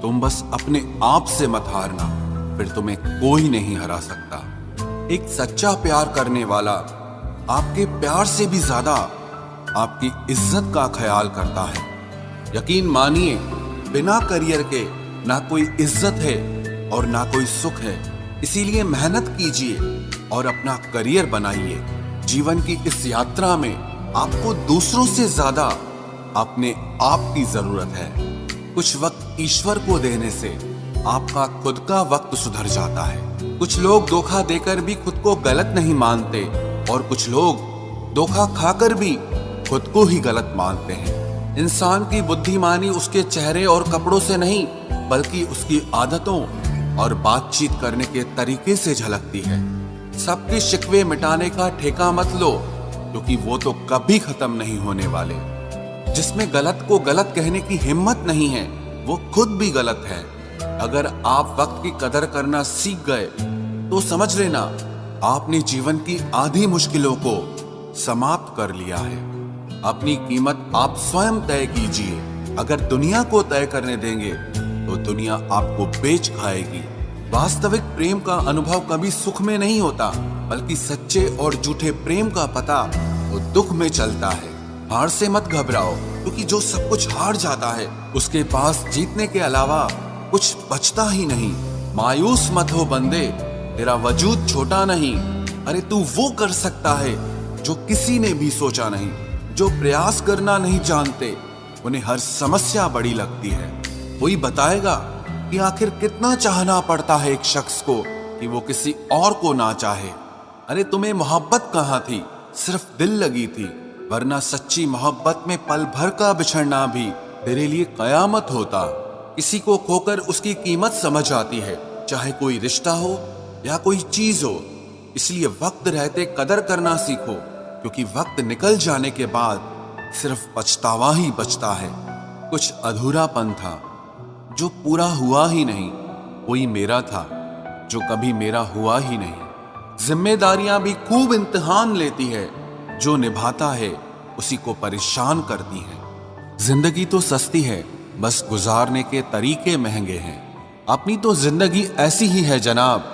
तुम बस अपने आप से मत हारना, फिर तुम्हें कोई नहीं हरा सकता। एक सच्चा प्यार करने वाला आपके प्यार से भी ज्यादा आपकी इज्जत का ख्याल करता है। यकीन मानिए, बिना करियर के ना कोई इज्जत है और ना कोई सुख है। इसीलिए मेहनत कीजिए और अपना करियर बनाइए। जीवन की इस यात्रा में आपको दूसरों से ज्यादा अपने आप की जरूरत है। कुछ वक्त ईश्वर को देने से आपका खुद का वक्त सुधर जाता है। कुछ लोग धोखा देकर भी खुद को गलत नहीं मानते और कुछ लोग धोखा खाकर भी खुद को ही गलत मानते हैं। इंसान की बुद्धिमानी उसके चेहरे और कपड़ों से नहीं, बल्कि उसकी आदतों और बातचीत करने के तरीके से झलकती है। सबके शिकवे मिटाने का ठेका मत लो, क्योंकि वो तो कभी खत्म नहीं होने वाले। जिसमें गलत को गलत कहने की हिम्मत नहीं है, वो खुद भी गलत है। अगर आप वक्त की कदर करना सीख गए तो समझ लेना आपने जीवन की आधी मुश्किलों को समाप्त कर लिया है। अपनी कीमत आप स्वयं तय कीजिए। अगर दुनिया को तय करने देंगे तो दुनिया आपको बेच खाएगी। वास्तविक प्रेम का अनुभव कभी सुख में नहीं होता, बल्कि सच्चे और झूठे प्रेम का पता तो दुख में चलता है। हार से मत घबराओ, क्योंकि जो सब कुछ हार जाता है उसके पास जीतने के अलावा कुछ बचता ही नहीं। मायूस मत हो बंदे, तेरा वजूद छोटा नहीं। अरे तू वो कर सकता है जो किसी ने भी सोचा नहीं। जो प्रयास करना नहीं जानते उन्हें हर समस्या बड़ी लगती है। कोई बताएगा कि आखिर कितना चाहना पड़ता है एक शख्स को कि वो किसी और को ना चाहे। अरे तुम्हें मोहब्बत कहाँ थी, सिर्फ दिल लगी थी, वरना सच्ची मोहब्बत में पल भर का बिछड़ना भी तेरे लिए कयामत होता। किसी को खोकर उसकी कीमत समझ आती है, चाहे कोई रिश्ता हो या कोई चीज हो। इसलिए वक्त रहते कदर करना सीखो, क्योंकि वक्त निकल जाने के बाद सिर्फ पछतावा ही बचता है। कुछ अधूरापन था जो पूरा हुआ ही नहीं। कोई मेरा था जो कभी मेरा हुआ ही नहीं। जिम्मेदारियां भी खूब इम्तिहान लेती है, जो निभाता है उसी को परेशान करती है। जिंदगी तो सस्ती है, बस गुजारने के तरीके महंगे हैं। अपनी तो जिंदगी ऐसी ही है जनाब,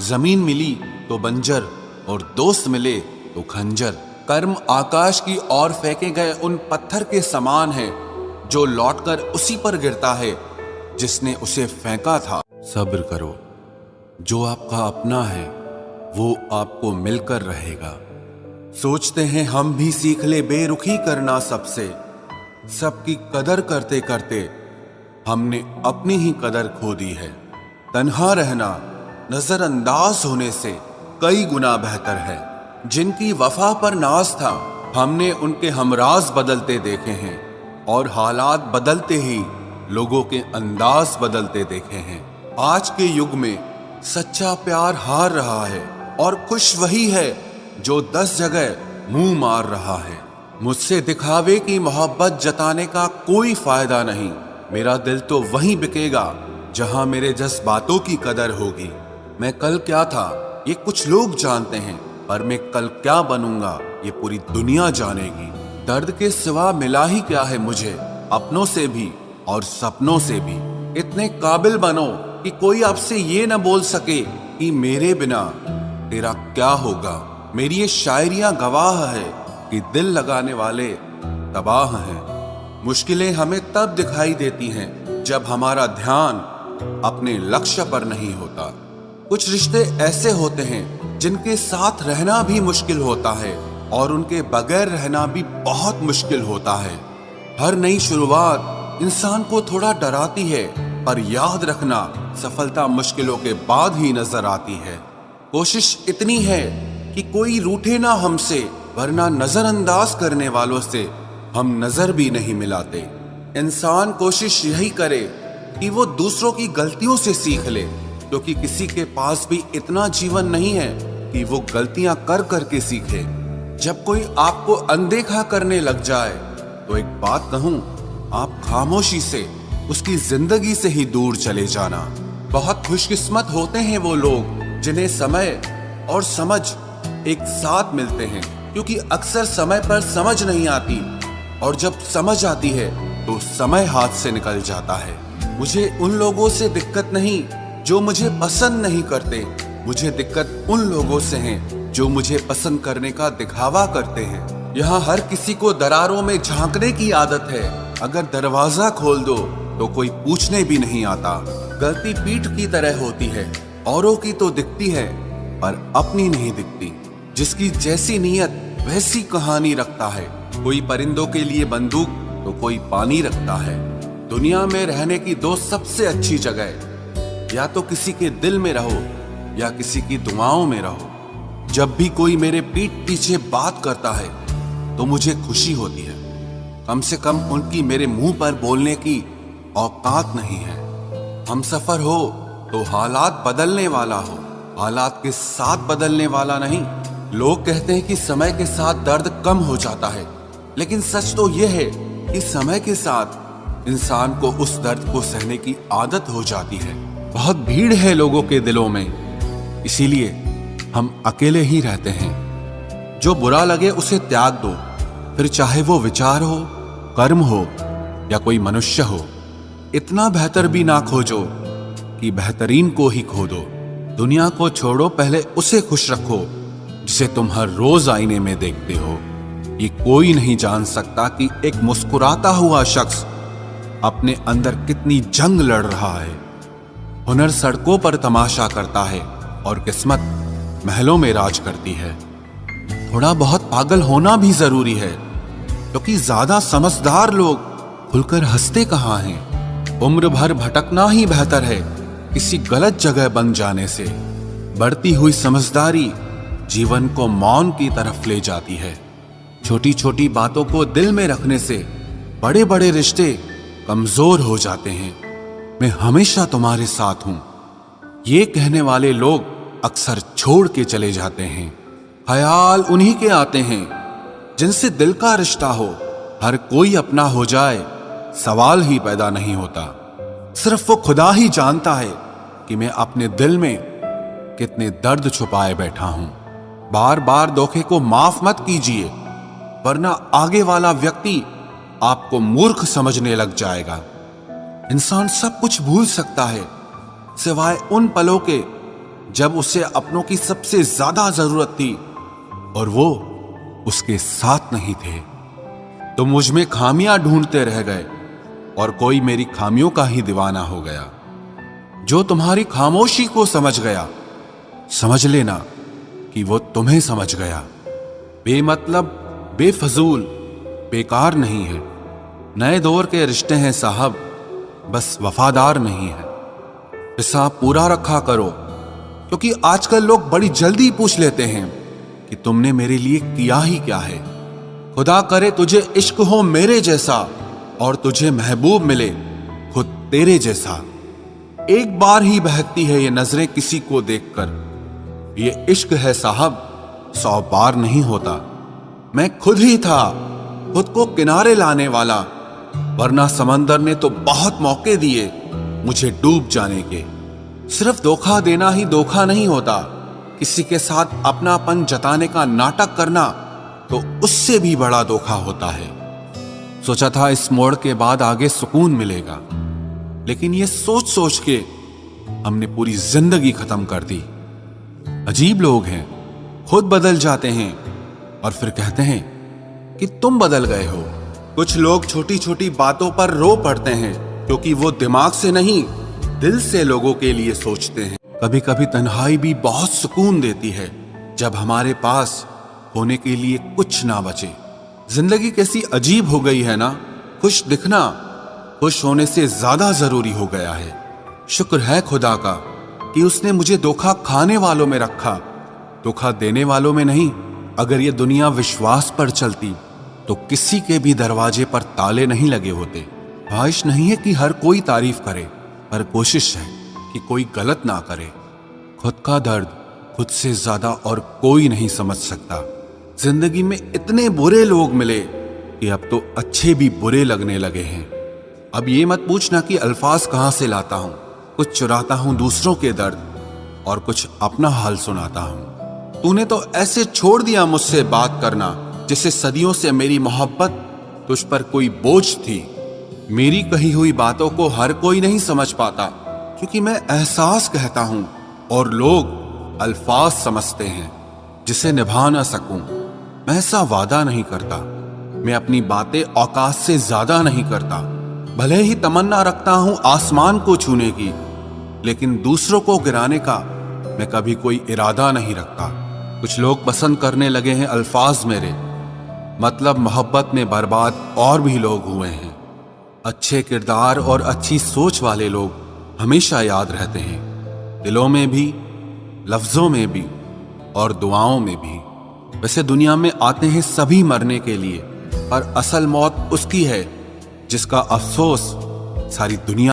जमीन मिली तो बंजर और दोस्त मिले तो खंजर। कर्म आकाश की ओर फेंके गए उन पत्थर के समान है, जो लौटकर उसी पर गिरता है जिसने उसे फेंका था। सब्र करो, जो आपका अपना है वो आपको मिलकर रहेगा। सोचते हैं हम भी सीख ले बेरुखी करना सबसे। सबकी कदर करते करते हमने अपनी ही कदर खो दी है। तन्हा रहना नजरअंदाज होने से कई गुना बेहतर है। जिनकी वफा पर नाज था, हमने उनके हमराज बदलते देखे हैं, और हालात बदलते ही लोगों के अंदाज बदलते देखे हैं। आज के युग में सच्चा प्यार हार रहा है, और खुश वही है जो 10 जगह मुंह मार रहा है। मुझसे दिखावे की मोहब्बत जताने का कोई फायदा नहीं। मेरा दिल तो वहीं बिकेगा जहां मेरे जज्बातों की कदर होगी। मैं कल क्या था ये कुछ लोग जानते हैं, पर मैं कल क्या बनूंगा ये पूरी दुनिया जानेगी। दर्द के सिवा मिला ही क्या है मुझे, अपनों से भी और सपनों से भी। इतने काबिल बनो कि कोई आपसे ये न बोल सके कि मेरे बिना तेरा क्या होगा। मेरी ये शायरियां गवाह है कि दिल लगाने वाले तबाह हैं। मुश्किलें हमें तब दिखाई देती हैं जब हमारा ध्यान अपने लक्ष्य पर नहीं होता। कुछ रिश्ते ऐसे होते हैं जिनके साथ रहना भी मुश्किल होता है, और उनके बगैर रहना भी बहुत मुश्किल होता है। हर नई शुरुआत इंसान को थोड़ा डराती है, पर याद रखना सफलता मुश्किलों के बाद ही नजर आती है। कोशिश इतनी है कि कोई रूठे ना हमसे, वरना नजरअंदाज करने वालों से हम नजर भी नहीं मिलाते। इंसान कोशिश यही करे कि वो दूसरों की गलतियों से सीख ले, क्योंकि किसी के पास भी इतना जीवन नहीं है कि वो गलतियां कर करके सीखे। जब कोई आपको अनदेखा करने लग जाए तो एक बात कहूं, आप खामोशी से उसकी जिंदगी से ही दूर चले जाना। बहुत खुशकिस्मत होते हैं वो लोग जिन्हें समय और समझ एक साथ मिलते हैं, क्योंकि अक्सर समय पर समझ नहीं आती, और जब समझ आती है तो समय हाथ से निकल जाता है। मुझे उन लोगों से दिक्कत नहीं जो मुझे पसंद नहीं करते, मुझे दिक्कत उन लोगों से है जो मुझे पसंद करने का दिखावा करते हैं। यहाँ हर किसी को दरारों में झांकने की आदत है। अगर दरवाजा खोल दो तो कोई पूछने भी नहीं आता। गलती पीठ की तरह होती है, औरों की तो दिखती है पर अपनी नहीं दिखती। जिसकी जैसी नियत वैसी कहानी रखता है। कोई परिंदों के लिए बंदूक तो कोई पानी रखता है। दुनिया में रहने की दो सबसे अच्छी जगह, या तो किसी के दिल में रहो या किसी की दुआओं में रहो। जब भी कोई मेरे पीठ पीछे बात करता है तो मुझे खुशी होती है। कम से कम उनकी मेरे मुंह पर बोलने की औकात नहीं है। हम सफर हो तो हालात बदलने वाला हो, हालात के साथ बदलने वाला नहीं। लोग कहते हैं कि समय के साथ दर्द कम हो जाता है, लेकिन सच तो यह है कि समय के साथ इंसान को उस दर्द को सहने की आदत हो जाती है। बहुत भीड़ है लोगों के दिलों में, इसीलिए हम अकेले ही रहते हैं। जो बुरा लगे उसे त्याग दो, फिर चाहे वो विचार हो, कर्म हो या कोई मनुष्य हो। इतना बेहतर भी ना खोजो कि बेहतरीन को ही खो दो। दुनिया को छोड़ो, पहले उसे खुश रखो जिसे तुम हर रोज आईने में देखते हो। ये कोई नहीं जान सकता कि एक मुस्कुराता हुआ शख्स अपने अंदर कितनी जंग लड़ रहा है। हुनर सड़कों पर तमाशा करता है और किस्मत महलों में राज करती है। थोड़ा बहुत पागल होना भी जरूरी है, क्योंकि ज्यादा समझदार लोग खुलकर हंसते कहाँ हैं। उम्र भर भटकना ही बेहतर है किसी गलत जगह बन जाने से। बढ़ती हुई समझदारी जीवन को मौन की तरफ ले जाती है। छोटी छोटी बातों को दिल में रखने से बड़े बड़े रिश्ते कमजोर हो जाते हैं। मैं हमेशा तुम्हारे साथ हूं, ये कहने वाले लोग अक्सर छोड़ के चले जाते हैं। ख्याल उन्हीं के आते हैं जिनसे दिल का रिश्ता हो। हर कोई अपना हो जाए सवाल ही पैदा नहीं होता। सिर्फ वो खुदा ही जानता है कि मैं अपने दिल में कितने दर्द छुपाए बैठा हूं। बार बार धोखे को माफ मत कीजिए, वरना आगे वाला व्यक्ति आपको मूर्ख समझने लग जाएगा। इंसान सब कुछ भूल सकता है सिवाय उन पलों के जब उसे अपनों की सबसे ज्यादा जरूरत थी और वो उसके साथ नहीं थे। तो मुझ में खामियां ढूंढते रह गए और कोई मेरी खामियों का ही दीवाना हो गया। जो तुम्हारी खामोशी को समझ गया, समझ लेना कि वो तुम्हें समझ गया। बेमतलब, बेफजूल, बेकार नहीं है। नए दौर के रिश्ते हैं साहब, बस वफादार नहीं है। हिसाब पूरा रखा करो, क्योंकि आजकल लोग बड़ी जल्दी पूछ लेते हैं कि तुमने मेरे लिए किया ही क्या है। खुदा करे तुझे इश्क हो मेरे जैसा और तुझे महबूब मिले खुद तेरे जैसा। एक बार ही बहकती है ये नजरें किसी को देखकर। ये इश्क है साहब, 100 बार नहीं होता। मैं खुद ही था खुद को किनारे लाने वाला, वरना समंदर ने तो बहुत मौके दिए मुझे डूब जाने के। सिर्फ धोखा देना ही धोखा नहीं होता, किसी के साथ अपनापन जताने का नाटक करना तो उससे भी बड़ा धोखा होता है। सोचा था इस मोड़ के बाद आगे सुकून मिलेगा, लेकिन ये सोच सोच के हमने पूरी जिंदगी खत्म कर दी। अजीब लोग हैं, खुद बदल जाते हैं और फिर कहते हैं कि तुम बदल गए हो। कुछ लोग छोटी छोटी बातों पर रो पड़ते हैं, क्योंकि वो दिमाग से नहीं दिल से लोगों के लिए सोचते हैं। कभी कभी तन्हाई भी बहुत सुकून देती है, जब हमारे पास होने के लिए कुछ ना बचे। जिंदगी कैसी अजीब हो गई है ना। खुश दिखना खुश होने से ज्यादा जरूरी हो गया है। शुक्र है खुदा का कि उसने मुझे धोखा खाने वालों में रखा, धोखा देने वालों में नहीं। अगर ये दुनिया विश्वास पर चलती तो किसी के भी दरवाजे पर ताले नहीं लगे होते। ख्वाहिश नहीं है कि हर कोई तारीफ करे, पर कोशिश है कि कोई गलत ना करे। खुद का दर्द खुद से ज्यादा और कोई नहीं समझ सकता। जिंदगी में इतने बुरे लोग मिले कि अब तो अच्छे भी बुरे लगने लगे हैं। अब ये मत पूछना कि अल्फाज कहां से लाता हूं। कुछ चुराता हूं दूसरों के दर्द और कुछ अपना हाल सुनाता हूं। तूने तो ऐसे छोड़ दिया मुझसे बात करना, जैसे सदियों से मेरी मोहब्बत तुझ पर कोई बोझ थी। मेरी कही हुई बातों को हर कोई नहीं समझ पाता, क्योंकि मैं एहसास कहता हूं और लोग अल्फाज समझते हैं जिसे निभा ना सकूं। मैं ऐसा वादा नहीं करता, मैं अपनी बातें औकात से ज्यादा नहीं करता। भले ही तमन्ना रखता हूं आसमान को छूने की, लेकिन दूसरों को गिराने का मैं कभी कोई इरादा नहीं रखता। कुछ लोग पसंद करने लगे हैं अल्फाज मेरे, मतलब मोहब्बत में बर्बाद और भी लोग हुए हैं। अच्छे किरदार और अच्छी सोच वाले लोग हमेशा याद रहते हैं, दिलों में भी, लफ्जों में भी और दुआओं में भी। वैसे दुनिया में आते हैं सभी मरने के लिए, पर असल मौत उसकी है जिसका अफसोस सारी दुनिया